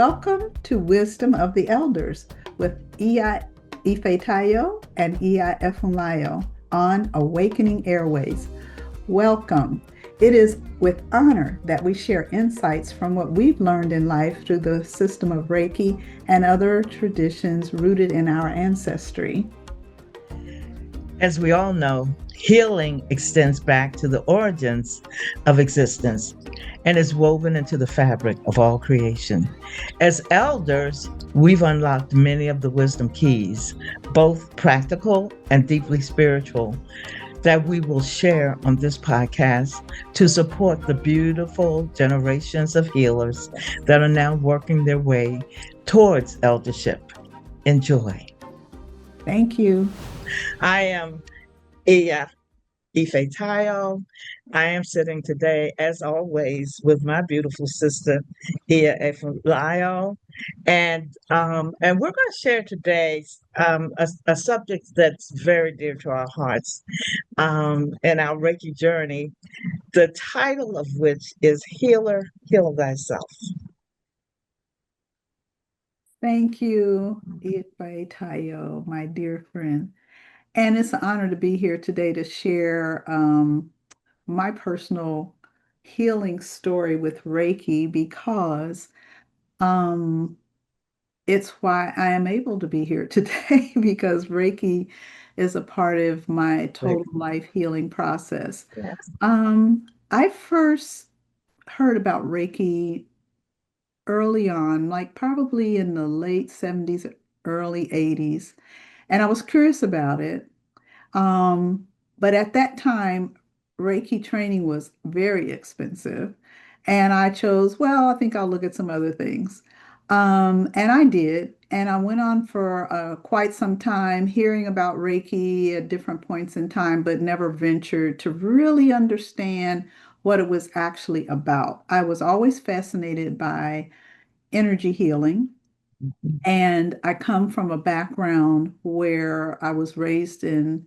Welcome to Wisdom of the Elders with Iya Ifetayo and Iya Efunlayo on Awakening Airways. Welcome. It is with honor that we share insights from what we've learned in life through the system of Reiki and other traditions rooted in our ancestry. As we all know, healing extends back to the origins of existence and is woven into the fabric of all creation. As elders, we've unlocked many of the wisdom keys, both practical and deeply spiritual, that we will share on this podcast to support the beautiful generations of healers that are now working their way towards eldership. Enjoy. Thank you. I am Iya Ifetayo. I am sitting today, as always, with my beautiful sister, Iya Efulayo. And we're going to share today a subject that's very dear to our hearts in our Reiki journey, the title of which is Healer, Heal Thyself. Thank you, Ifetayo, my dear friend. And it's an honor to be here today to share my personal healing story with Reiki because um, it's why I am able to be here today because Reiki is a part of my Right. total life healing process. Yes. I first heard about Reiki early on, like probably in the late 70s, early 80s, and I was curious about it. Um, but at that time, Reiki training was very expensive. And I chose, well, I think I'll look at some other things. And I did. And I went on for quite some time hearing about Reiki at different points in time, but never ventured to really understand what it was actually about. I was always fascinated by energy healing. And I come from a background where I was raised in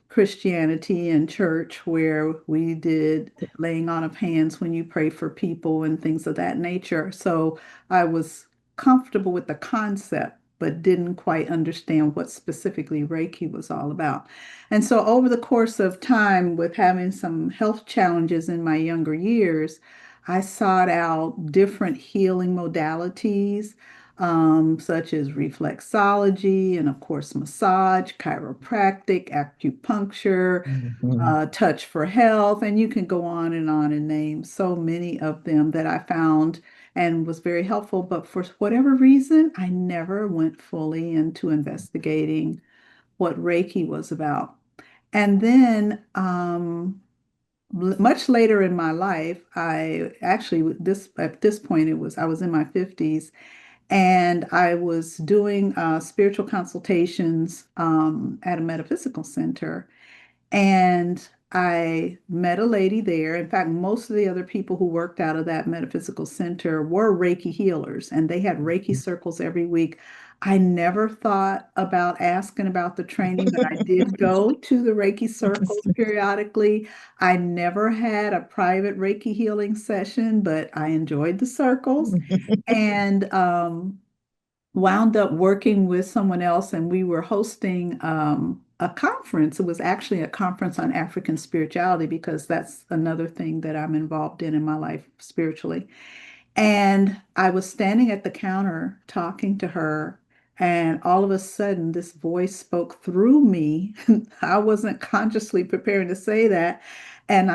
Christianity and church where we did laying on of hands when you pray for people and things of that nature. So I was comfortable with the concept, but didn't quite understand what specifically Reiki was all about. And so over the course of time, with having some health challenges in my younger years, I sought out different healing modalities such as reflexology and, of course, massage, chiropractic, acupuncture, Mhm. touch for health, and you can go on and name so many of them that I found and was very helpful. But for whatever reason, I never went fully into investigating what Reiki was about. And then, much later in my life, I actually this at this point it was I was in my 50s and I was doing spiritual consultations at a metaphysical center. And I met a lady there. In fact, most of the other people who worked out of that metaphysical center were Reiki healers, and they had Reiki circles every week. I never thought about asking about the training, but I did go to the Reiki circles periodically. I never had a private Reiki healing session, but I enjoyed the circles. And wound up working with someone else, and we were hosting a conference. It was actually a conference on African spirituality because that's another thing that I'm involved in my life spiritually. And I was standing at the counter talking to her, and all of a sudden, this voice spoke through me. I wasn't consciously preparing to say that. And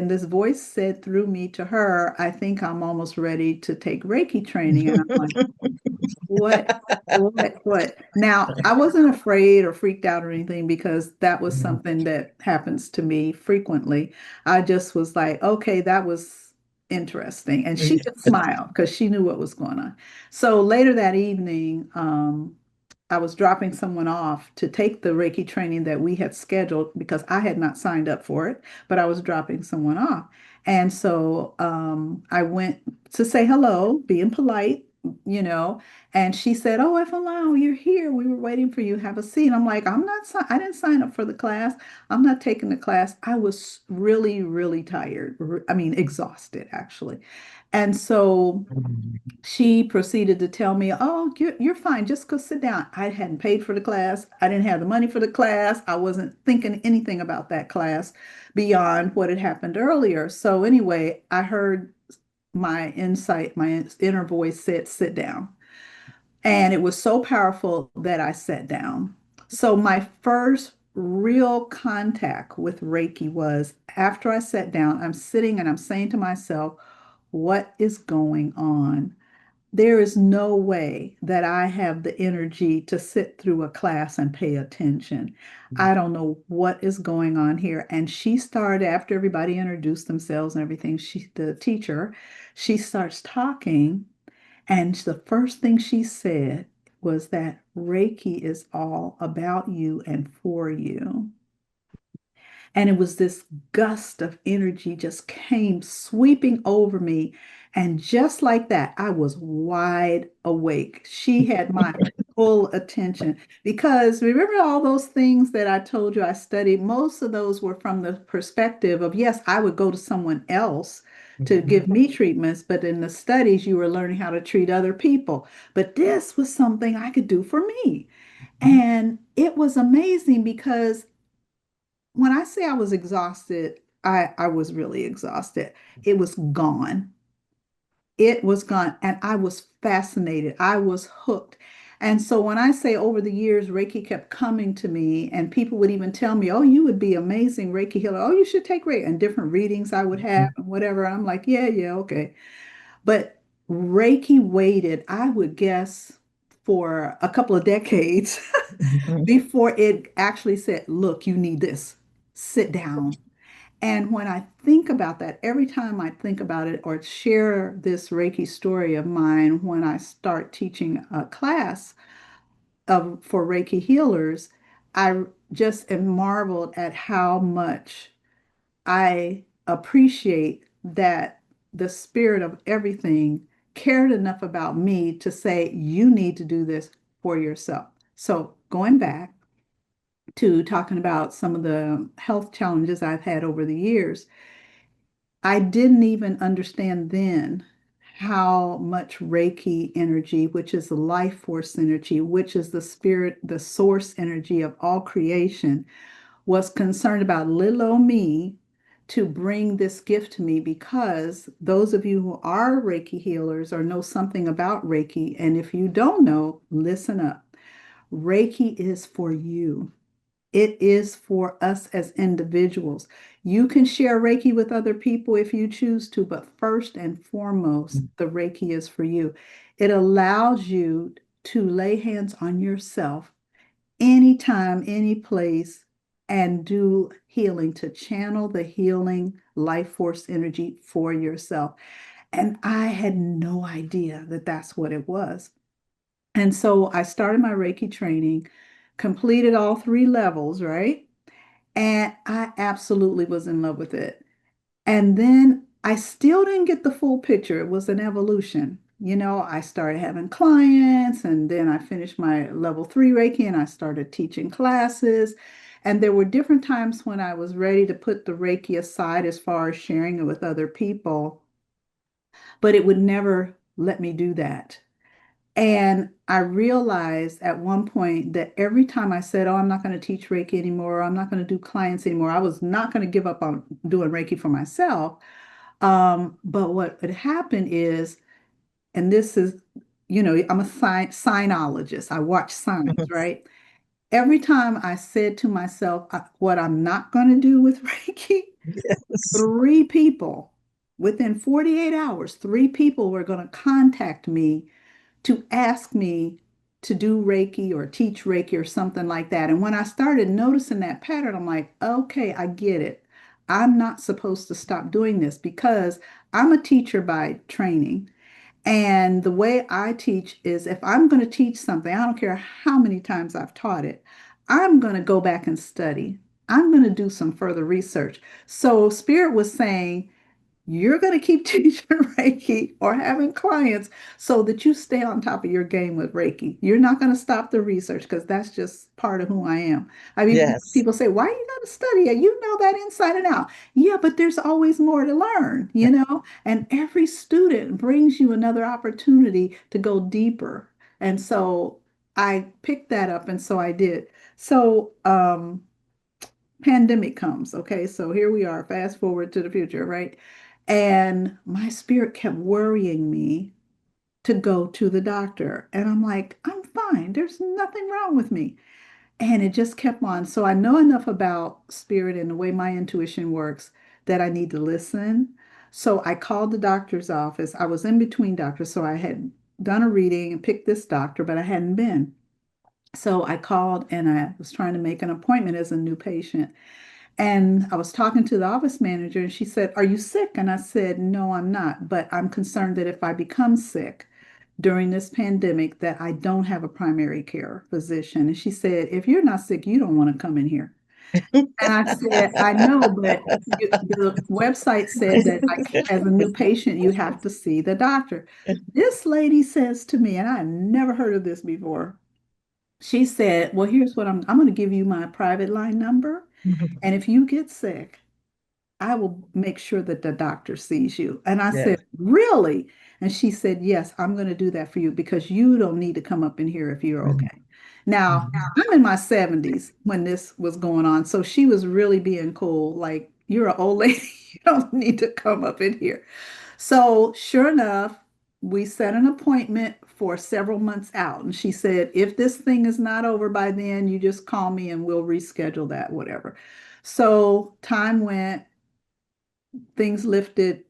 this voice said through me to her, I think I'm almost ready to take Reiki training. And I'm like, what? What? Now, I wasn't afraid or freaked out or anything because that was something that happens to me frequently. I just was like, okay, that was interesting. And she just smiled because she knew what was going on. So later that evening, I was dropping someone off to take the Reiki training that we had scheduled because I had not signed up for it, but I was dropping someone off. And so I went to say hello, being polite. you know, and she said, "Oh, if allow, you're here. We were waiting for you. Have a seat." I'm like, "I'm not, I didn't sign up for the class. I'm not taking the class." I was really, really tired. I mean, exhausted actually. And so she proceeded to tell me, "Oh, you're fine. Just go sit down." I hadn't paid for the class. I didn't have the money for the class. I wasn't thinking anything about that class beyond what had happened earlier. So anyway, I heard my insight, my inner voice said, "Sit down." And it was so powerful that I sat down. So my first real contact with Reiki was after I sat down, I'm sitting and I'm saying to myself, "What is going on? There is no way that I have the energy to sit through a class and pay attention. I don't know what is going on here." And she started, after everybody introduced themselves and everything, the teacher, she starts talking. And the first thing she said was that Reiki is all about you and for you. And it was this gust of energy just came sweeping over me. And just like that, I was wide awake. She had my full attention because remember all those things that I told you I studied? Most of those were from the perspective of, yes, I would go to someone else to Mhm. give me treatments, but in the studies, you were learning how to treat other people. But this was something I could do for me. And it was amazing because when I say I was exhausted, I was really exhausted. It was gone. It was gone. And I was fascinated. I was hooked. And so when I say over the years, Reiki kept coming to me, and people would even tell me, "Oh, you would be amazing Reiki healer. Oh, you should take Reiki." And different readings I would have and whatever. I'm like, yeah, yeah, okay. But Reiki waited, I would guess, for a couple of decades Mhm. before it actually said, "Look, you need this. Sit down." And when I think about that, every time I think about it or share this Reiki story of mine, when I start teaching a class for Reiki healers, I just am marveled at how much I appreciate that the spirit of everything cared enough about me to say, "You need to do this for yourself." So going back to talking about some of the health challenges I've had over the years, I didn't even understand then how much Reiki energy, which is the life force energy, which is the spirit, the source energy of all creation, was concerned about little old me to bring this gift to me. Because those of you who are Reiki healers or know something about Reiki, and if you don't know, listen up. Reiki is for you. It is for us as individuals. You can share Reiki with other people if you choose to, but first and foremost, the Reiki is for you. It allows you to lay hands on yourself anytime, any place, and do healing, to channel the healing life force energy for yourself. And I had no idea that that's what it was. And so I started my Reiki training, completed all three levels, right? And I absolutely was in love with it. And then I still didn't get the full picture. It was an evolution. I started having clients, and then I finished my level three Reiki and I started teaching classes. And there were different times when I was ready to put the Reiki aside as far as sharing it with other people, but it would never let me do that. And I realized at one point that every time I said, "Oh, I'm not going to teach Reiki anymore, I'm not going to do clients anymore," I was not going to give up on doing Reiki for myself. But what would happen is, and this is, I'm a signologist. I watch signs, right? Every time I said to myself, what I'm not going to do with Reiki, Yes. three people within 48 hours, three people were going to contact me to ask me to do Reiki or teach Reiki or something like that. And when I started noticing that pattern, I'm like, okay, I get it. I'm not supposed to stop doing this because I'm a teacher by training. And the way I teach is if I'm going to teach something, I don't care how many times I've taught it, I'm going to go back and study. I'm going to do some further research. So Spirit was saying, you're going to keep teaching Reiki or having clients so that you stay on top of your game with Reiki. You're not going to stop the research because that's just part of who I am. I mean, Yes. people say, why are you going to study it? You know that inside and out. Yeah, but there's always more to learn, and every student brings you another opportunity to go deeper. And so I picked that up, and so I did. So, pandemic comes. Okay, so here we are, fast forward to the future, right? And my spirit kept worrying me to go to the doctor. And I'm like, I'm fine. There's nothing wrong with me. And it just kept on. So I know enough about spirit and the way my intuition works that I need to listen. So I called the doctor's office. I was in between doctors. So I had done a reading and picked this doctor, but I hadn't been. So I called and I was trying to make an appointment as a new patient. And I was talking to the office manager and she said, "Are you sick?" And I said, "No, I'm not, but I'm concerned that if I become sick during this pandemic, that I don't have a primary care physician." And she said, "If you're not sick, you don't want to come in here." And I said, "I know, but the website said that as a new patient, you have to see the doctor." This lady says to me, and I had never heard of this before. She said, "Well, here's what I'm going to give you my private line number. And if you get sick, I will make sure that the doctor sees you." And I said, Yes. "Really?" And she said, "Yes, I'm going to do that for you because you don't need to come up in here if you're Mhm. okay." Now, I'm in my 70s when this was going on. So she was really being cool. Like, "You're an old lady. You don't need to come up in here." So, sure enough, we set an appointment for several months out. And she said, "If this thing is not over by then, you just call me and we'll reschedule that, whatever." So, time went, things lifted.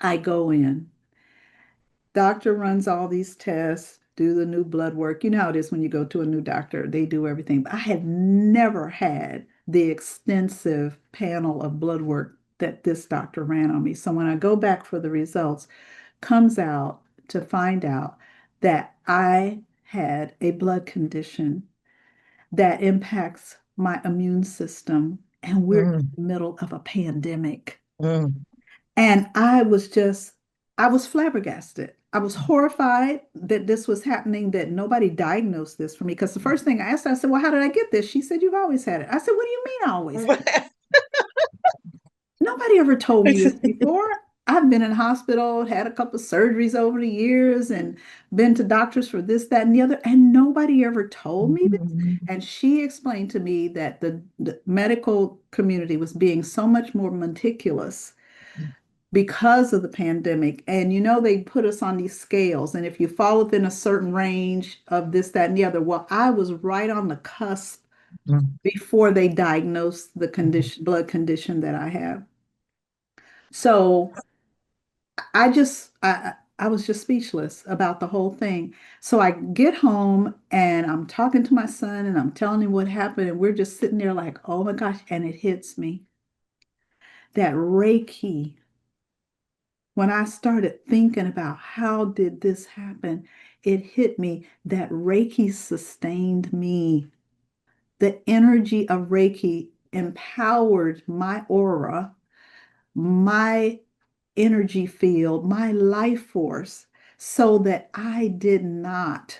I go in. Doctor runs all these tests, do the new blood work. You know how it is when you go to a new doctor, they do everything. But I had never had the extensive panel of blood work that this doctor ran on me. So when I go back for the results, comes out to find out that I had a blood condition that impacts my immune system, and we're in Mm, the middle of a pandemic. mm. And I was flabbergasted. I was horrified that this was happening, that nobody diagnosed this for me. Because the first thing I asked her, I said, "Well, how did I get this?" She said, "You've always had it." I said, "What do you mean I always had it?" Nobody ever told me this before. I've been in hospital, had a couple of surgeries over the years, and been to doctors for this, that, and the other, and nobody ever told me this. And she explained to me that the medical community was being so much more meticulous because of the pandemic. And they put us on these scales. And if you fall within a certain range of this, that, and the other, well, I was right on the cusp before they diagnosed the blood condition that I have. So I was just speechless about the whole thing. So I get home and I'm talking to my son and I'm telling him what happened. And we're just sitting there like, oh my gosh. And it hits me that Reiki, when I started thinking about how did this happen, it hit me that Reiki sustained me. The energy of Reiki empowered my aura, my energy field, my life force, so that I did not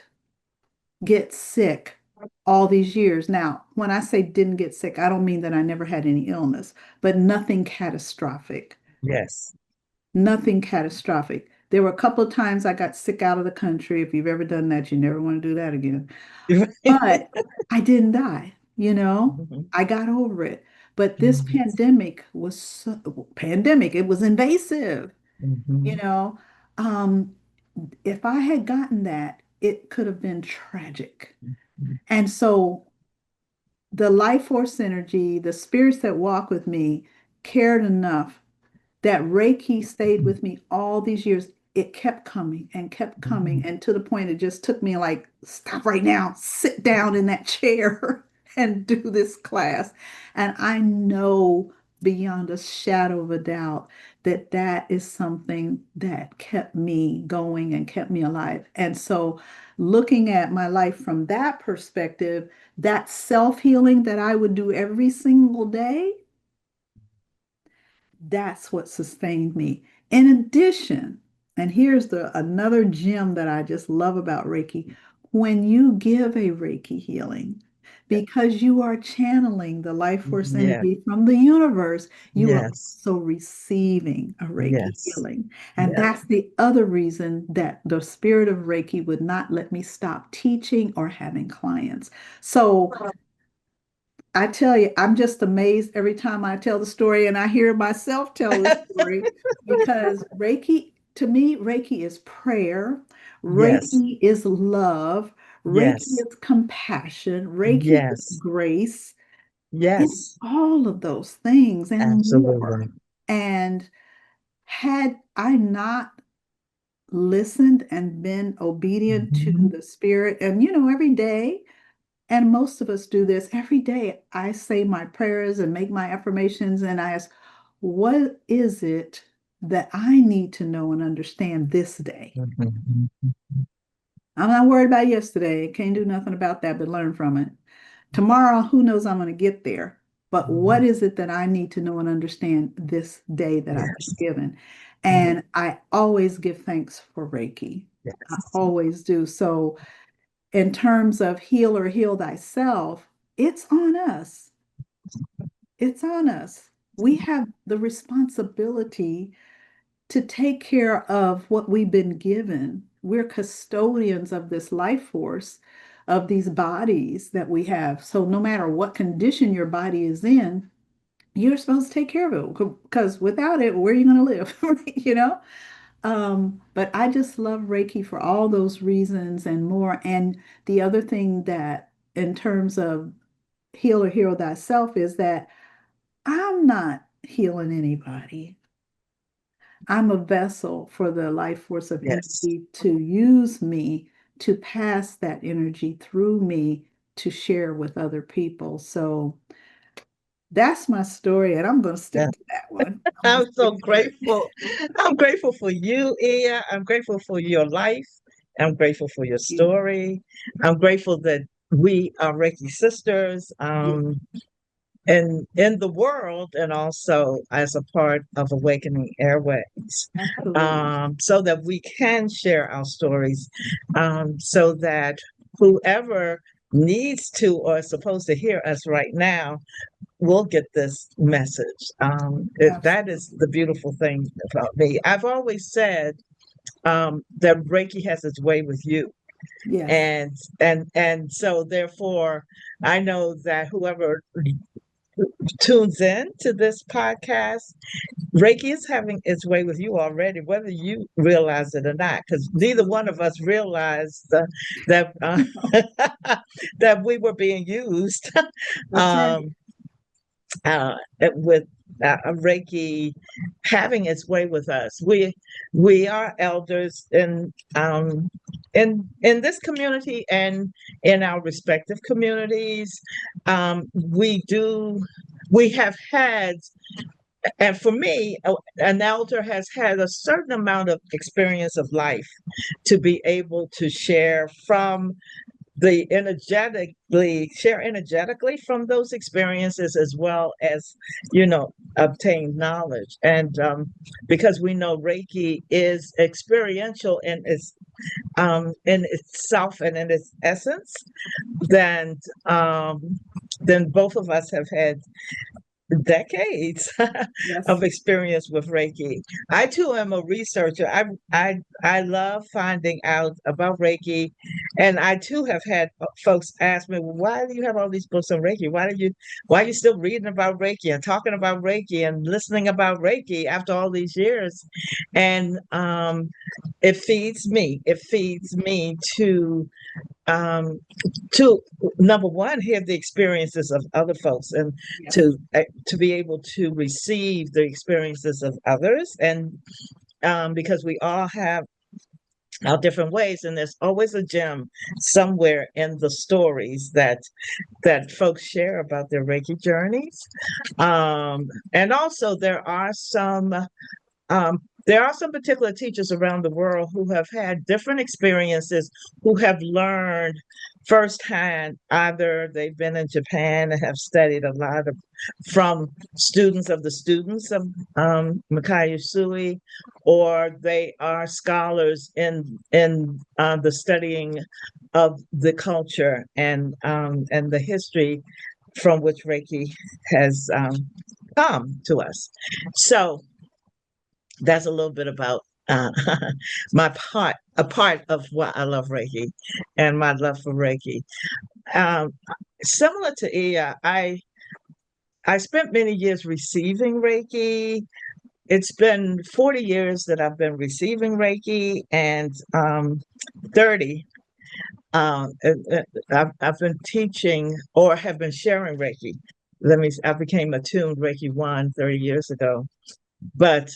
get sick all these years. Now, when I say didn't get sick, I don't mean that I never had any illness, but nothing catastrophic. Yes. Nothing catastrophic. There were a couple of times I got sick out of the country. If you've ever done that, you never want to do that again. But I didn't die, you know. I got over it. But this pandemic was pandemic. It was invasive, you know. Um, if I had gotten that, it could have been tragic. And so the life force energy, the spirits that walk with me cared enough that Reiki stayed with me all these years. It kept coming and kept coming. And to the point it just took me like, "Stop right now, sit down in that chair and do this class." And I know beyond a shadow of a doubt that that is something that kept me going and kept me alive. And so, looking at my life from that perspective, that self healing that I would do every single day, That's what sustained me. In addition, and here's the another gem that I just love about Reiki, when you give a Reiki healing, because you are channeling the life force Yeah. energy from the universe, you are Yes. also receiving a Reiki Yes. healing. And Yes. that's the other reason that the spirit of Reiki would not let me stop teaching or having clients. So I tell you, I'm just amazed every time I tell the story and I hear myself tell the story because Reiki, to me, Reiki is prayer, Yes. Reiki is love, Reiki Yes. is compassion, Reiki is Yes. grace. It's Yes. all of those things and more. Absolutely. And had I not listened and been obedient to Mhm. the spirit, and every day, and most of us do this every day. I say my prayers and make my affirmations and I ask, what is it that I need to know and understand this day? Mhm. I'm not worried about yesterday. Can't do nothing about that but learn from it. Tomorrow, who knows I'm going to get there. But what Mhm. is it that I need to know and understand this day that I've been Yes. given? Yes. And I always give thanks for Reiki. I Yes. always do. So in terms of heal or heal thyself, it's on us. It's on us. We have the responsibility to take care of what we've been given. We're custodians of this life force, of these bodies that we have. So no matter what condition your body is in, you're supposed to take care of it because without it, where are you going to live? you know? But I just love Reiki for all those reasons and more. And the other thing that, in terms of heal or heal thyself, is that I'm not healing anybody. I'm a vessel for the life force of Yes. energy to use me to pass that energy through me to share with other people. So that's my story, and I'm going to stick to that one. I'm going to I'm so stick to it. grateful. I'm grateful for you, Ia. I'm grateful for your life. I'm grateful for your You. story. I'm grateful that we are Reiki sisters, Yeah, and in the world, and also as a part of Awakening Airways, absolutely. so that we can share our stories, so that whoever needs to or is supposed to hear us right now will get this message. That is Absolutely. the beautiful thing about me. I've always said that Reiki has its way with you, Yes. and so therefore, I know that whoever tunes in to this podcast, Reiki is having its way with you already, whether you realize it or not, because neither one of us realized that that we were being used. That's right. um, uh, with Reiki having its way with us. We are elders in this community and in our respective communities. We have had, and for me, an elder has had a certain amount of experience of life to be able to share from the energetically share energetically from those experiences, as well as obtain knowledge. And because we know Reiki is experiential in itself and in its essence, then then both of us have had decades of Yes. experience with Reiki. I too am a researcher. I love finding out about Reiki, and I too have had folks ask me, well, "Why do you have all these books on Reiki? Why are you still reading about Reiki and talking about Reiki and listening about Reiki after all these years?" And it feeds me. It feeds me um, to number one, hear the experiences of other folks, and Yes. to be able to receive the experiences of others, and because we all have our different ways, and there's always a gem somewhere in the stories that folks share about their Reiki journeys. And also there are some particular teachers around the world who have had different experiences, who have learned firsthand. Either they've been in Japan and have studied a lot of from students of Makai Usui, or they are scholars in the studying of the culture and the history from which Reiki has come to us. So that's a little bit about a part of why I love Reiki and my love for Reiki. Um, Similar to Ia, I spent many years receiving Reiki. It's been 40 years that I've been receiving Reiki, and 30. I've been teaching or have been sharing Reiki. I became attuned Reiki 1 30 years ago. But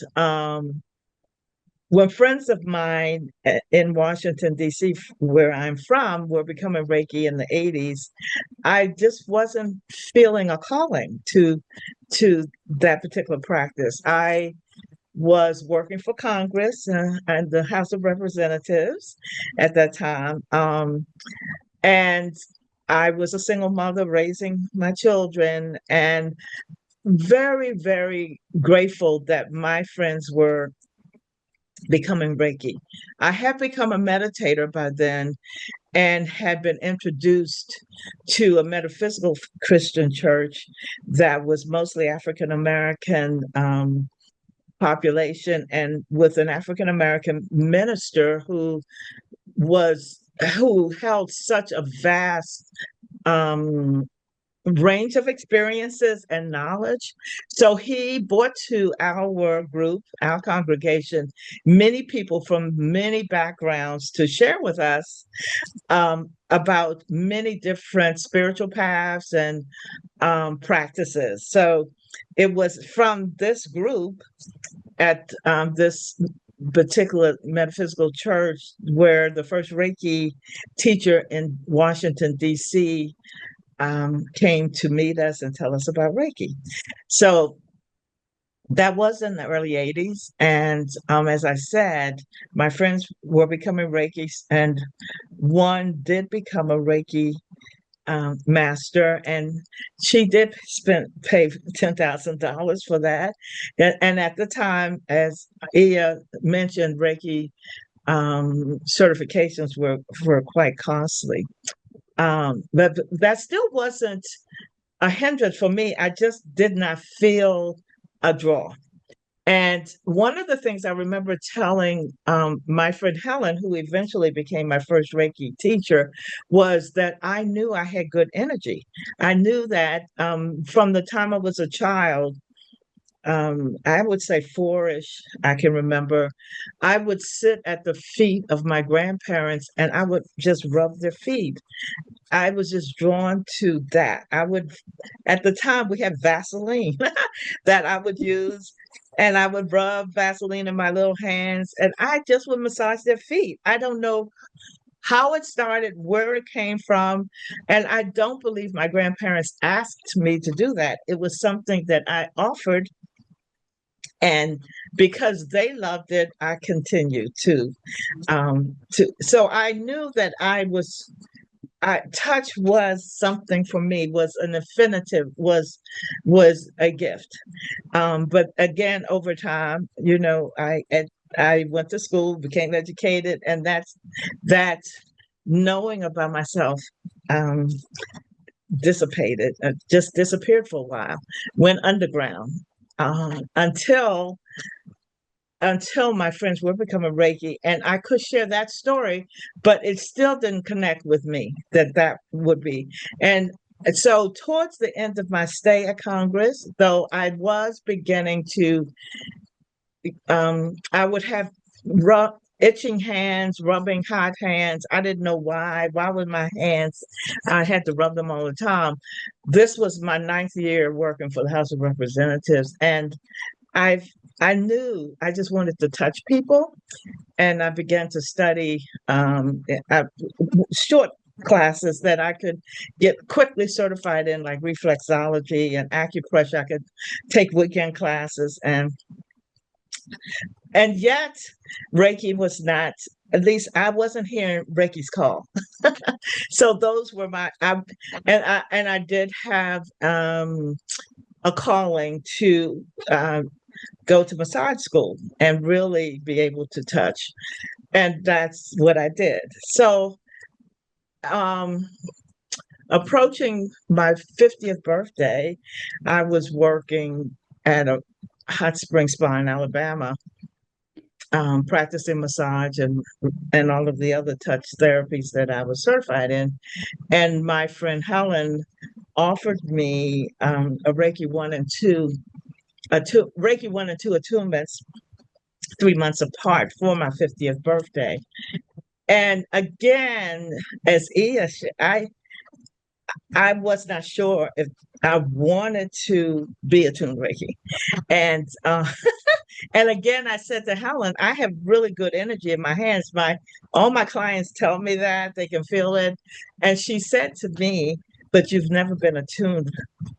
when friends of mine in Washington, D.C., where I'm from, were becoming Reiki in the 80s, I just wasn't feeling a calling to that particular practice. I was working for Congress and the House of Representatives at that time. And I was a single mother raising my children, and very, very grateful that my friends were becoming Reiki. I had become a meditator by then and had been introduced to a metaphysical Christian church that was mostly African American population, and with an African American minister was who held such a vast um, range of experiences and knowledge. So he brought to our group, our congregation, many people from many backgrounds to share with us about many different spiritual paths and practices. So it was from this group at this particular metaphysical church where the first Reiki teacher in Washington, D.C., came to meet us and tell us about Reiki. So that was in the early 80s. And as I said, my friends were becoming Reiki, and one did become a Reiki master, and she did pay $10,000 for that. And at the time, as Ia mentioned, Reiki certifications were quite costly. But that still wasn't a hindrance for me. I just did not feel a draw. And one of the things I remember telling my friend Helen, who eventually became my first Reiki teacher, was that I knew I had good energy. I knew that from the time I was a child, I would say four-ish, I can remember, I would sit at the feet of my grandparents and I would just rub their feet. I was just drawn to that. At the time, we had Vaseline that I would use, and I would rub Vaseline in my little hands, and I just would massage their feet. I don't know how it started, where it came from, and I don't believe my grandparents asked me to do that. It was something that I offered, and because they loved it, I continued to. So I knew that touch was something for me, was an infinitive, was a gift. But again, over time, I went to school, became educated, and that knowing about myself um, dissipated, just disappeared for a while, went underground until my friends were becoming Reiki, and I could share that story, but it still didn't connect with me that would be. And so towards the end of my stay at Congress, though I was beginning to, I would have itching hands, rubbing hot hands. I didn't know why. Why would my hands, I had to rub them all the time. This was my 9th year working for the House of Representatives, and I've I knew I just wanted to touch people, and I began to study short classes that I could get quickly certified in, like reflexology and acupressure. I could take weekend classes, and yet Reiki was not at least I wasn't hearing Reiki's call. So those were I did have a calling to go to massage school and really be able to touch. And that's what I did. So um approaching my 50th birthday, I was working at a hot spring spa in Alabama, practicing massage and all of the other touch therapies that I was certified in. And my friend Helen offered me a Reiki 1 and 2, Reiki 1 and 2 attunements 3 months apart for my 50th birthday. And again, as Ia, I was not sure if I wanted to be attuned Reiki. And and again, I said to Helen, I have really good energy in my hands. All my clients tell me that they can feel it. And she said to me, but you've never been attuned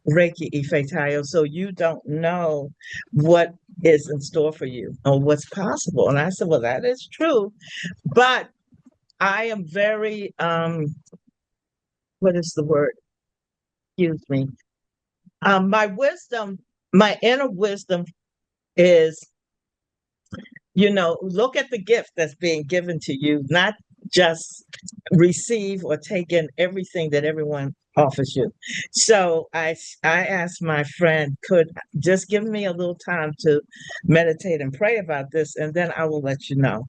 Reiki Ife Tayo, so you don't know what is in store for you or what's possible. And I said, well, that is true. But I am very what is the word? Excuse me. My wisdom, my inner wisdom is, look at the gift that's being given to you, not just receive or take in everything that everyone offers you. So I asked my friend, could just give me a little time to meditate and pray about this, and then I will let you know.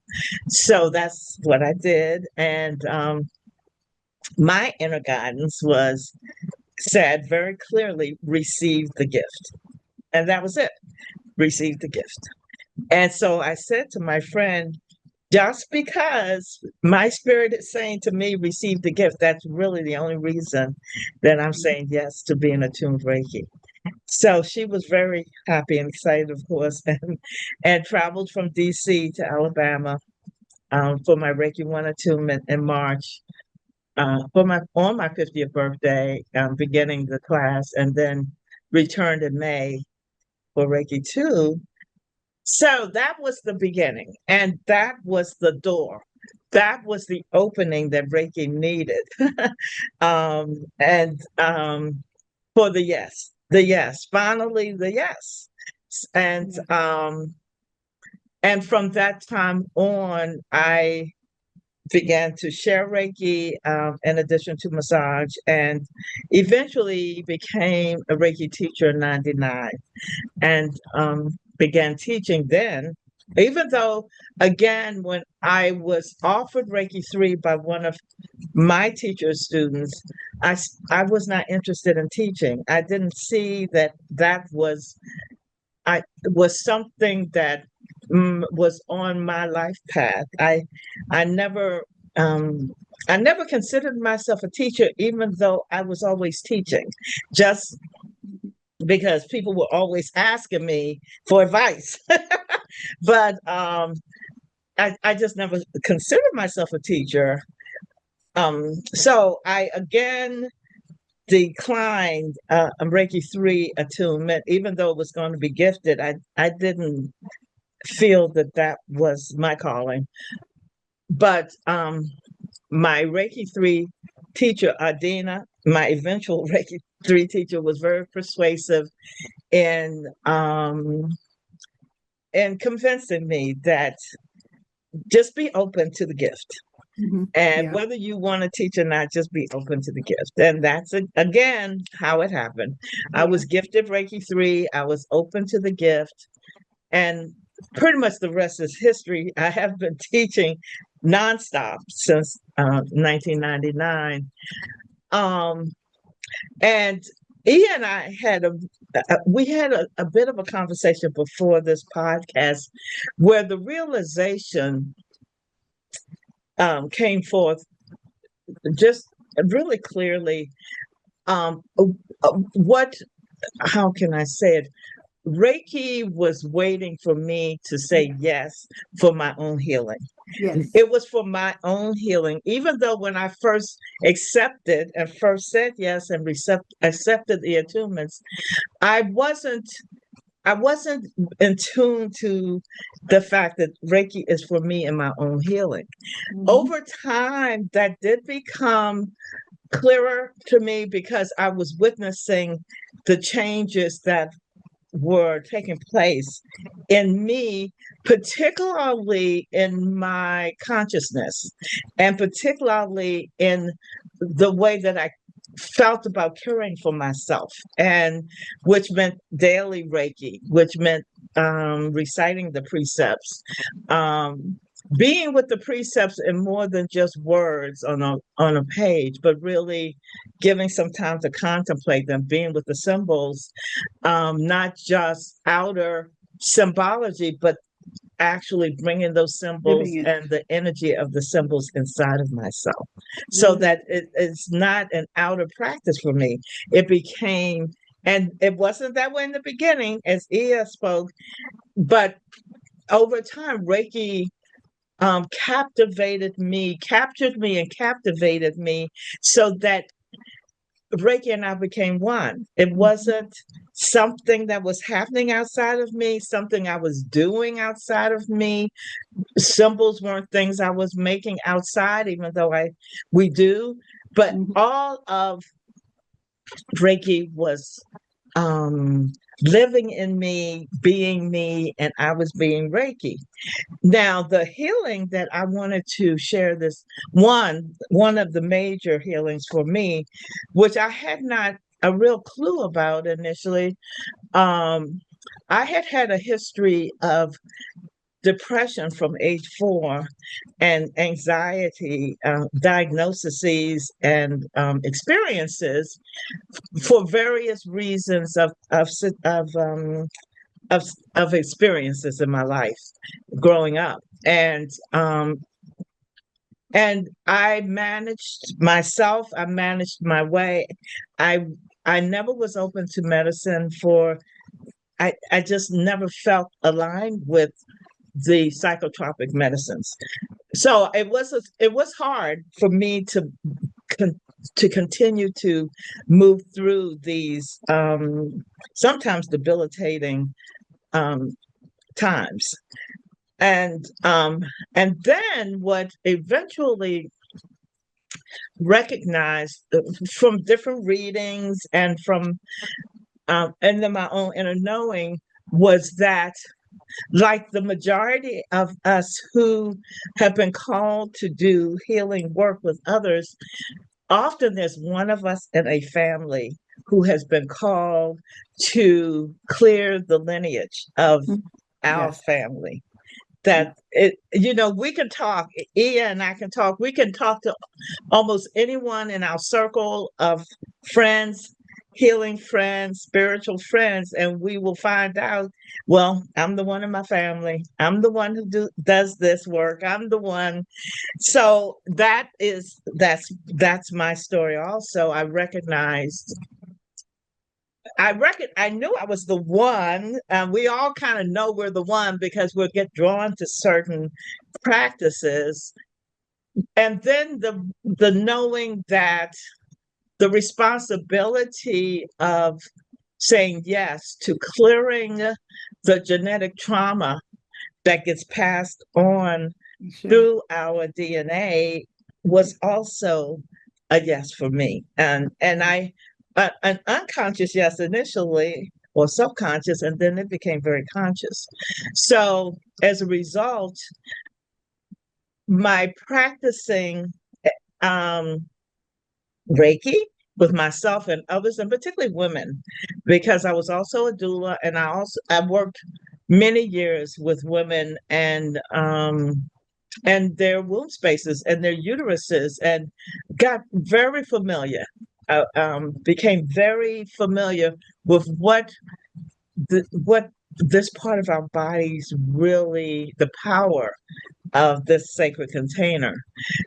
So that's what I did. And my inner guidance was said very clearly, receive the gift. And that was it. Receive the gift. And so I said to my friend, just because my spirit is saying to me, receive the gift, that's really the only reason that I'm saying yes to being attuned Reiki. So she was very happy and excited, of course, and traveled from DC to Alabama for my Reiki 1 attunement in March. On my 50th birthday, beginning the class, and then returned in May for Reiki 2. So that was the beginning, and that was the door. That was the opening that Reiki needed. And for the yes, finally the yes. And and from that time on, I began to share Reiki in addition to massage, and eventually became a Reiki teacher in '99, and began teaching then. Even though, again, when I was offered Reiki 3 by one of my teacher students, I was not interested in teaching. I didn't see that was something that was on my life path. I never um, I never considered myself a teacher, even though I was always teaching, just because people were always asking me for advice. But I just never considered myself a teacher. So I again declined a Reiki 3 attunement, even though it was going to be gifted. I didn't feel that was my calling. But my Reiki 3 teacher, Adina, my eventual Reiki 3 teacher, was very persuasive in convincing me that just be open to the gift. And Yeah. whether you want to teach or not, just be open to the gift. And that's again how it happened. I Yeah. was gifted Reiki 3. I was open to the gift. And pretty much the rest is history. I have been teaching nonstop since 1999. And Ian and I had we had a bit of a conversation before this podcast where the realization came forth just really clearly. What, how can I say it? Reiki was waiting for me to say yes for my own healing. Yes. It was for my own healing, even though when I first accepted and first said yes and accepted the attunements, I wasn't I wasn't in tune to the fact that Reiki is for me and my own healing. Mhm. Over time, that did become clearer to me because I was witnessing the changes that were taking place in me, particularly in my consciousness, and particularly in the way that I felt about caring for myself, and which meant daily Reiki, which meant reciting the precepts, um, being with the precepts in more than just words on a page, but really giving some time to contemplate them, being with the symbols, not just outer symbology, but actually bringing those Living symbols it. and the energy of the symbols inside of myself so Living. that it's not an outer practice for me. It became, and it wasn't that way in the beginning, as Ia spoke, but over time, Reiki captured me and captivated me so that Reiki and I became one. It Mhm. wasn't something that was happening outside of me, something I was doing outside of me. Symbols weren't things I was making outside, even though we do. But Mhm. all of Reiki was um, living in me, and I was being Reiki. Now, the healing that I wanted to share this one of the major healings for me, which I had not a real clue about initially. Um, I had had a history of depression from age 4 and anxiety diagnoses and experiences for various reasons of of experiences in my life growing up, and I managed myself. I managed my way. I i never was open to medicine for I just never felt aligned with the psychotropic medicines. So it was hard for me con- to continue to move through these sometimes debilitating um, times. And then what eventually recognized from different readings and from and then my own inner knowing was that, like the majority of us who have been called to do healing work with others, often there's one of us in a family who has been called to clear the lineage of Mhm. our Yes. family. Yeah. That we can talk, Ia and I can talk, we can talk to almost anyone in our circle of friends, healing friends, spiritual friends, and we will find out, well, I'm the one in my family. I'm the one who does this work. I'm the one. So that's my story also. I knew I was the one. We all kind of know we're the one because we'll get drawn to certain practices. And then the knowing that the responsibility of saying yes to clearing the genetic trauma that gets passed on Sure. through our DNA was also a yes for me. And an unconscious yes initially, or subconscious, and then it became very conscious. So as a result, my practicing um, Reiki with myself and others, and particularly women, because I was also a doula, and I worked many years with women and their womb spaces and their uteruses, and got very familiar. Became very familiar with what this part of our bodies really, the power of this sacred container.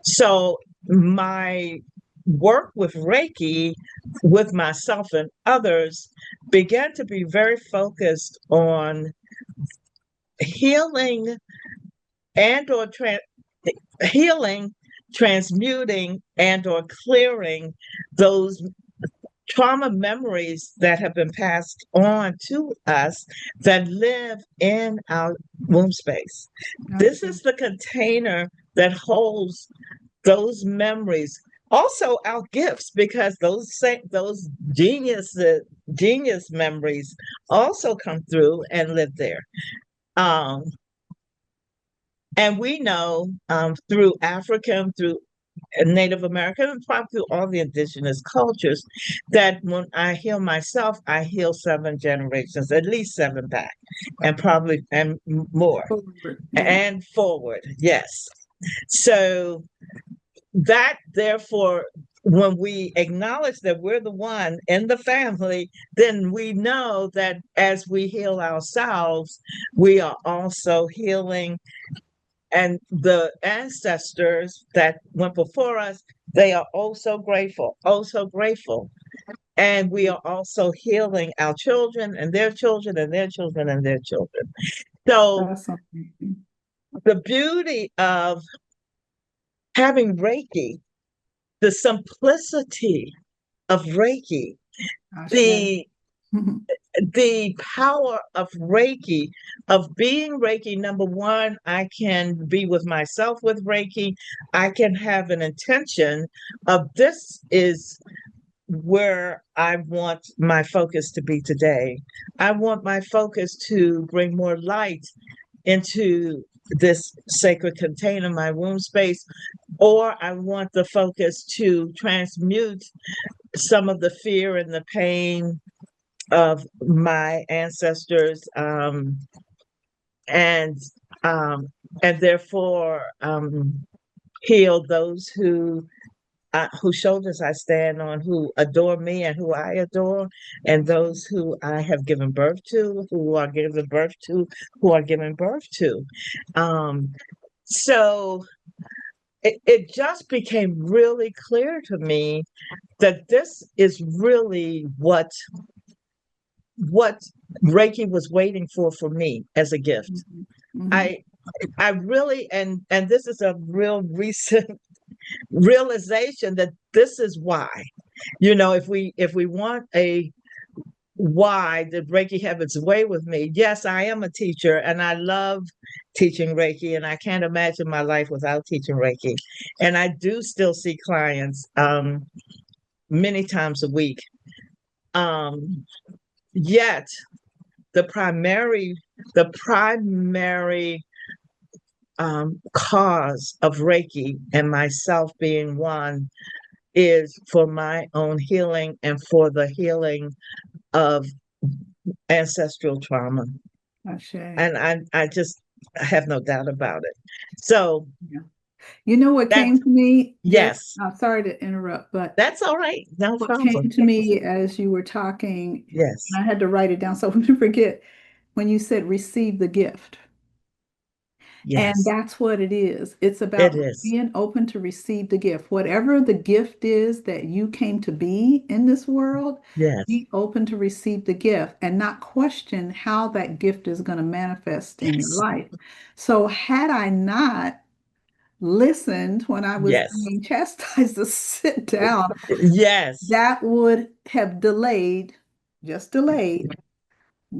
So my work with Reiki with myself and others began to be very focused on healing and or healing, transmuting and or clearing those trauma memories that have been passed on to us that live in our womb space. This Gotcha. is the container that holds those memories. Also, our gifts, because those genius memories also come through and live there. Um, and we know through African, through Native American, and probably through all the indigenous cultures, that when I heal myself, I heal 7 generations, at least 7 back, and probably and more, Forward. Yeah. and forward. Yes. So that therefore, when we acknowledge that we're the one in the family, then we know that as we heal ourselves, we are also healing, and the ancestors that went before us, they are oh so grateful. And we are also healing our children and their children and their children and their children. So That's amazing. the beauty of having Reiki, the simplicity of Reiki, Gosh, yeah. the the power of Reiki, of being Reiki, number one, I can be with myself with Reiki. I can have an intention of this is where I want my focus to be today. I want my focus to bring more light into this sacred container, my womb space, or I want the focus to transmute some of the fear and the pain of my ancestors, and um, and therefore heal those whose shoulders I stand on, who adore me and who I adore, and those who I have given birth to, who are given birth to, who are given birth to. Um, so it just became really clear to me that this is really what Reiki was waiting for me as a gift. Mhm. Mhm. I I really, and this is a real recent realization that this is why. If we want a why did Reiki have its way with me? Yes, I am a teacher and I love teaching Reiki, and I can't imagine my life without teaching Reiki. And I do still see clients many times a week. Um, Yet the primary cause of Reiki and myself being one is for my own healing and for the healing of ancestral trauma. Ashe. And I just have no doubt about it. So Yeah. You know what that's came to me? Just, yes, sorry to interrupt, but that's all right. No what came problem. to me as you were talking, Yes, and I had to write it down so I wouldn't forget, when you said receive the gift. And yes, that's what it is. It's it about is. being open to receive the gift. Whatever the gift is that you came to be in this world, Yes, be open to receive the gift and not question how that gift is going to manifest in your yes, life. So, had I not listened when I was yes, being chastised to sit down, yes. that would have delayed, just delayed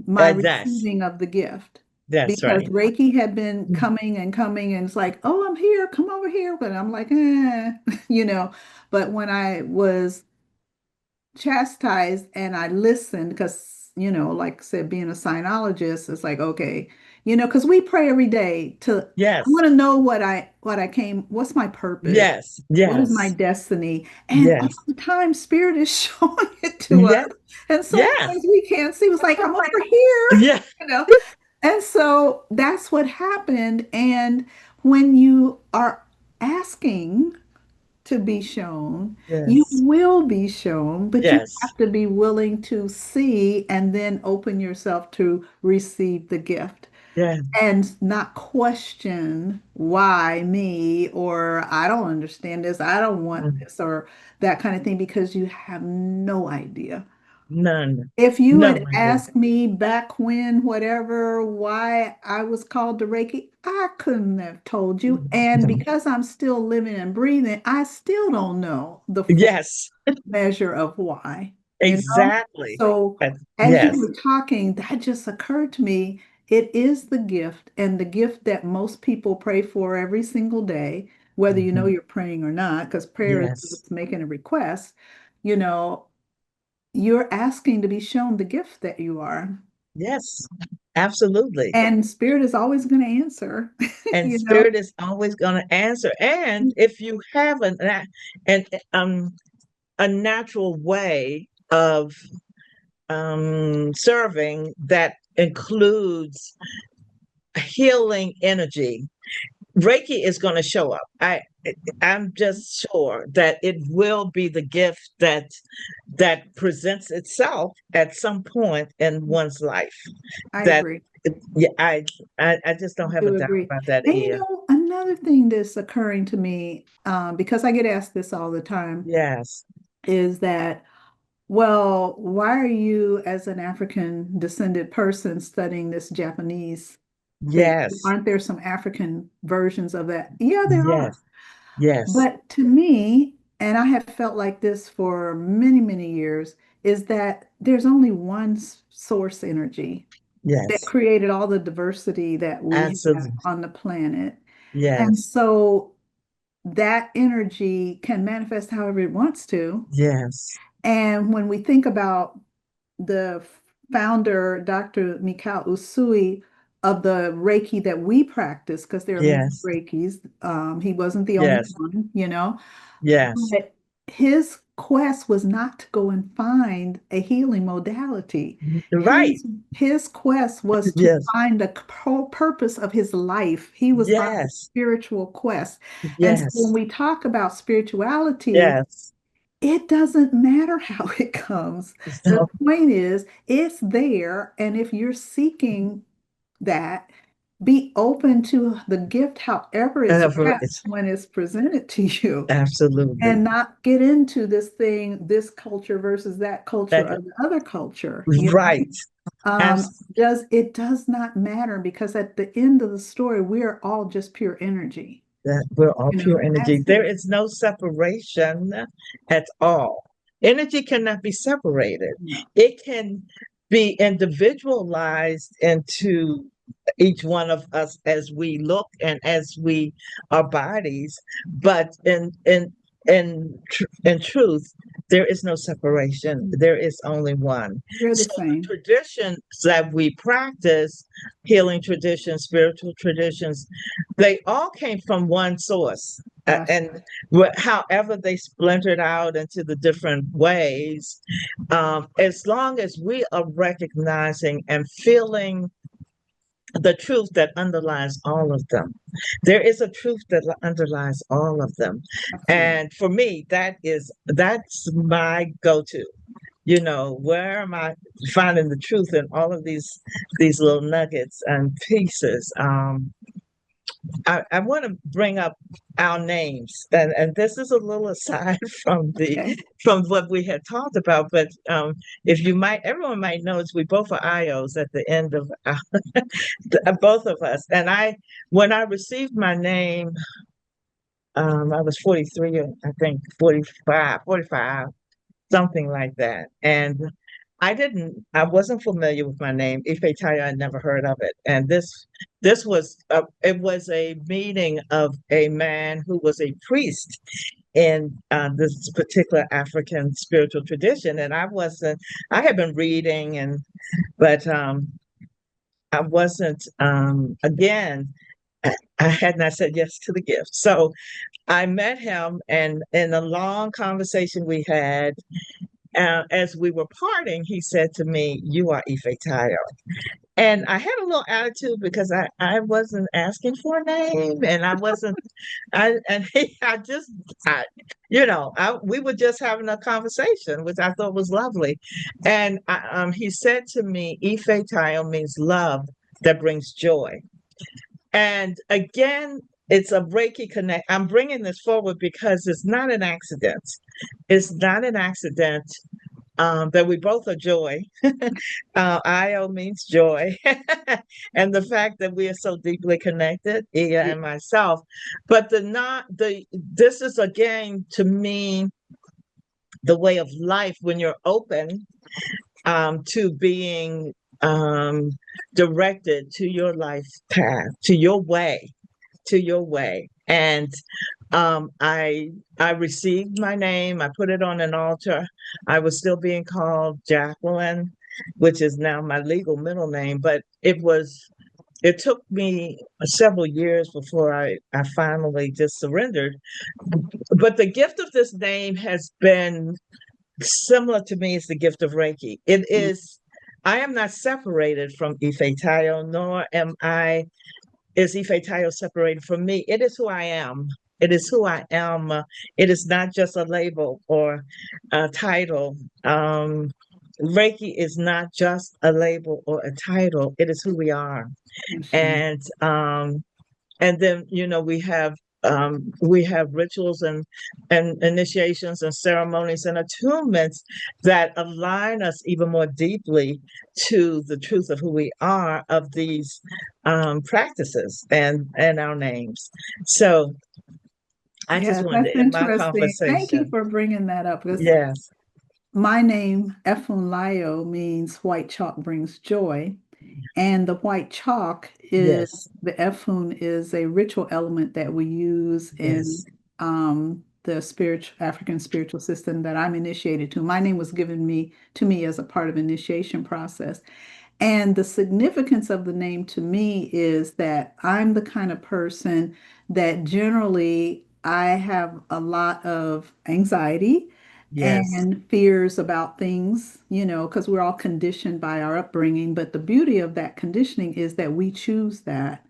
my That's receiving of the gift that's because right. Reiki had been coming and coming, and it's like, oh, I'm here, come over here. But I'm like, you know. But when I was chastised and I listened, because, like I said, being a sinologist, it's like, okay, because we pray every day I Yes, want to know what's my purpose? yes, What is my yes, destiny? And all yes, the time, Spirit is showing it to us. yes, And yes, sometimes we can't see. It's like, I'm over here, yeah, you know. And so that's what happened. And when you are asking to be shown, you yes, will be shown, but you yes, have to be willing to see and then open yourself to receive the gift yes. and not question why me, or I don't understand this, I don't want this, or that kind of thing, because you have no idea. None, If you no had idea. asked me back when, whatever, why I was called to Reiki, I couldn't have told you. And because I'm still living and breathing, I still don't know the full Yes, measure of why. you know? Exactly. So as you Yes. were talking, that just occurred to me. It is the gift, and the gift that most people pray for every single day, whether you know Mhm. you're praying or not, because prayer is Yes. just making a request, you know, you're asking to be shown the gift that you are. Yes. Absolutely. And spirit is always going to answer, And you know? spirit is always going to answer. And if you have an a natural way of serving that includes healing energy, Reiki is going to show up. I'm just sure that it will be the gift that presents itself at some point in one's life. I That agree. yeah, I just don't I have a do doubt agree. about that, And Ia. another thing that's occurring to me, because I get asked this all the time, Yes, is that, well, why are you, as an African descended person, studying this Japanese thing? yes, Aren't there some African versions of that? Yeah, there are. yes, yes, But to me, and I have felt like this for many, many years, is that there's only one source energy that yes, created all the diversity that we have absolutely. on the planet. And Yes, so that energy can manifest however it wants to. yes, And when we think about the founder, Dr. Mikao Usui, of the Reiki that we practice, because there are many yes, Reikis, he wasn't the only yes, one, yes. but his quest was not to go and find a healing modality. Right. His quest was to Yes, find the purpose of his life. He was on a yes, spiritual quest. And so when yes, we talk about spirituality, yes. it doesn't matter how it comes. The So, point is, it's there. And if you're seeking that, be open to the gift, however it's it's wrapped when it's presented to you, absolutely and not get into this thing, this culture versus that culture that or the other culture, right. does not matter, because at the end of the story, we are all just pure energy. That we're all pure energy. That's There it. is no separation at all. Energy cannot be separated. No, It can be individualized into each one of us as we look and as we our bodies, but in truth, there is no separation. There is only one. they're the So the same. traditions that we practice, healing traditions, spiritual traditions, they all came from one source. That's And however they splintered out into the different ways, as long as we are recognizing and feeling the truth that underlies all of them. There is a truth that underlies all of them. absolutely. And for me, that's my go-to. Where am I finding the truth in all of these little nuggets and pieces? I want to bring up our names, and this is a little aside Okay. from what we had talked about, but if you might, everyone might know, is we both are IOs at the end of both of us. And when I received my name, I was 43, I think 45, something like that. And I wasn't familiar with my name. Ife Taya, I never heard of it. And it was a meeting of a man who was a priest in this particular African spiritual tradition. And I had been reading but I wasn't, again, I had not said yes to the gift. So I met him, and in a long conversation we had, as we were parting, he said to me, "You are Ife Tayo." And I had a little attitude because I wasn't asking for a name, and I wasn't, and I just, we were just having a conversation, which I thought was lovely. And he said to me, "Ife Tayo means love that brings joy." And again, it's a Reiki connect. I'm bringing this forward because it's not an accident. It's not an accident that we both are joy. Io means joy. And the fact that we are so deeply connected, Ia Yeah. and myself. But this is again to me the way of life when you're open to being um, directed to your life path, to your way. And I received my name. I put it on an altar. I was still being called Jacqueline, which is now my legal middle name. But it took me several years before I finally just surrendered. But the gift of this name has been similar to me as the gift of Reiki. It is, I am not separated from Ife Tayo, nor is Ife Tayo separated from me. It is who I am. It is who I am. It is not just a label or a title. Reiki is not just a label or a title. It is who we are. Ashe. And and then we have rituals and initiations and ceremonies and attunements that align us even more deeply to the truth of who we are of these practices and our names. So I just Yeah, wanted that's to end my interesting. Thank you conversation. for bringing that up because Yes, my name, Efunlayo, means white chalk brings joy. And the white chalk is yes, the Efun is a ritual element that we use in yes, the spiritual African spiritual system that I'm initiated to. My name was given to me as a part of initiation process. And the significance of the name to me is that I'm the kind of person that generally I have a lot of anxiety yes, and fears about things, because we're all conditioned by our upbringing. But the beauty of that conditioning is that we choose that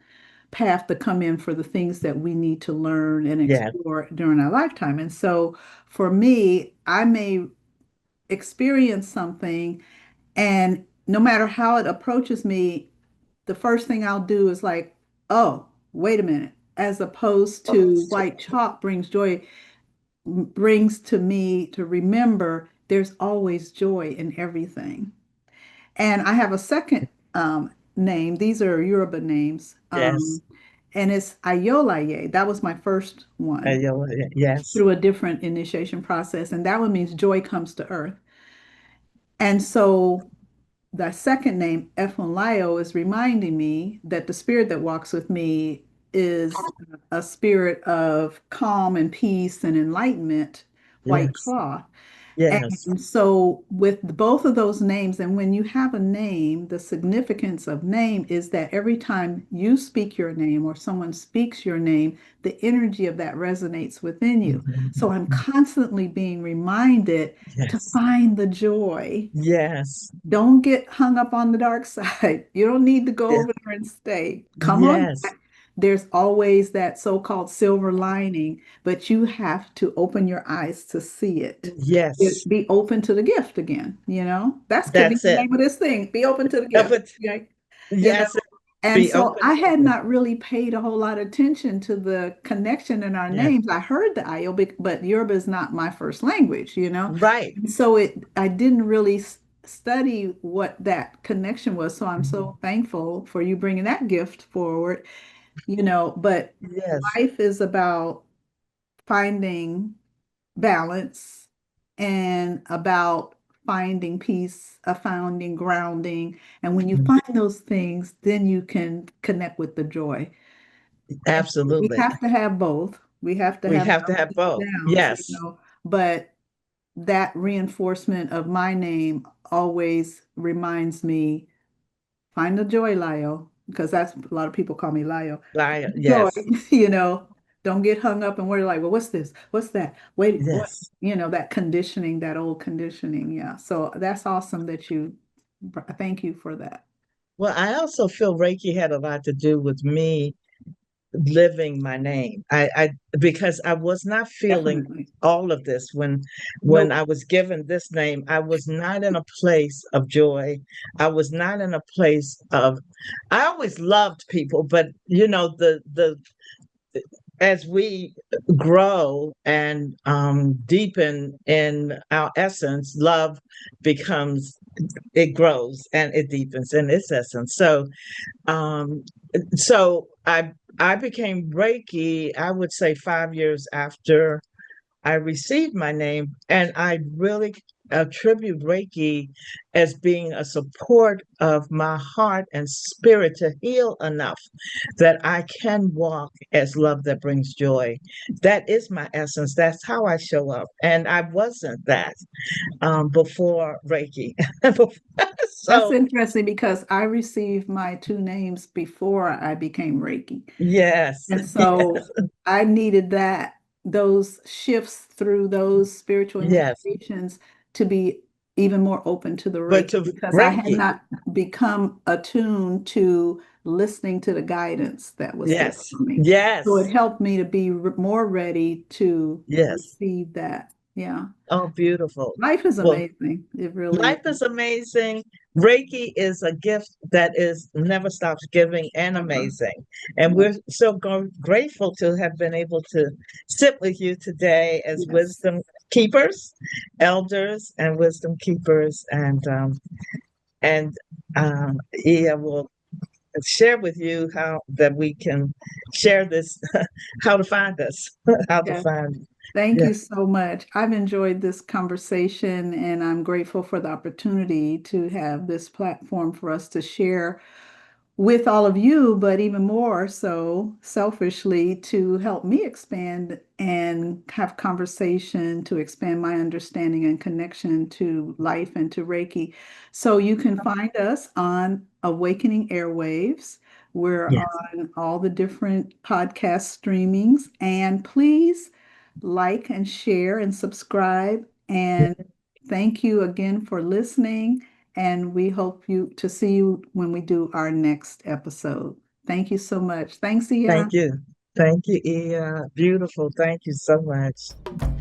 path to come in for the things that we need to learn and yes, explore during our lifetime. And so for me, I may experience something, and no matter how it approaches me, the first thing I'll do is like, oh, wait a minute, as opposed to white chalk brings joy, brings to me to remember there's always joy in everything. And I have a second name. These are Yoruba names. yes, And it's Ayolaye. That was my first one yes, through a different initiation process. And that one means joy comes to earth. And so the second name, Ephonlio, is reminding me that the spirit that walks with me is a spirit of calm and peace and enlightenment, white yes, cloth. yes, And so, with both of those names, and when you have a name, the significance of name is that every time you speak your name or someone speaks your name, the energy of that resonates within you. So, I'm mhm, constantly being reminded to yes, find the joy. yes, Don't get hung up on the dark side. You don't need to go yes, over there and stay. Come on yes, back. There's always that so-called silver lining, but you have to open your eyes to see it. yes. Be open to the gift again, That's could be That's the it. name of this thing. Be open to the gift. But Okay. You know, yes, and be so open I to the had gift. not really paid a whole lot of attention to the connection in our Yes, names. I heard the Iobic, but Yoruba is not my first language. right. And so I didn't really study what that connection was. So I'm Mhm. so thankful for you bringing that gift forward. But Yes, life is about finding balance and about finding peace, finding grounding. And when you mhm, find those things, then you can connect with the joy. And so we absolutely. have to have both. We have to We have have the to ups have and the both. downs, Yes, but that reinforcement of my name always reminds me, find the joy, Lio, because that's a lot of people call me Lio. liar. Joy, Yes, you know, don't get hung up and worry like, well, what's this? What's that? Wait, what? yes. That conditioning, that old conditioning. Yeah. So that's awesome that thank you for that. Well, I also feel Reiki had a lot to do with me living my name. I because I was not feeling Definitely. all of this when Nope. I was given this name. I was not in a place of joy. I was not in a place of. I always loved people, but the as we grow and deepen in our essence, love becomes it grows and it deepens in its essence. Um, so I became Reiki, I would say 5 years after I received my name, and I really attribute Reiki as being a support of my heart and spirit to heal enough that I can walk as love that brings joy. That is my essence. That's how I show up. And I wasn't that before Reiki. That's So, interesting because I received my two names before I became Reiki. yes, And so I needed those shifts through those spiritual yes. initiations to be even more open to the But Reiki to because I had Reiki, not become attuned to listening to the guidance that was there yes, for me. So it yes, helped me to be more ready to yes. receive that. Yeah. Oh, beautiful. Life is Well, amazing. It really life is. is amazing. Reiki is a gift that is never stops giving and Ever. amazing. And Yeah. we're so grateful to have been able to sit with you today as Yes. wisdom keepers, elders, and wisdom keepers. And yeah, we'll share with you how that we can share this, how to find us, how to Yes. find. Thank Yeah. you so much. I've enjoyed this conversation and I'm grateful for the opportunity to have this platform for us to share with all of you, but even more so selfishly to help me expand and have conversation to expand my understanding and connection to life and to Reiki. So you can find us on Awakening Airwaves. We're Yes. on all the different podcast streamings. And please like and share and subscribe. And thank you again for listening. And we hope to see you when we do our next episode. Thank you so much. Thanks, Ia. Thank you. Thank you, Ia. Beautiful. Thank you so much.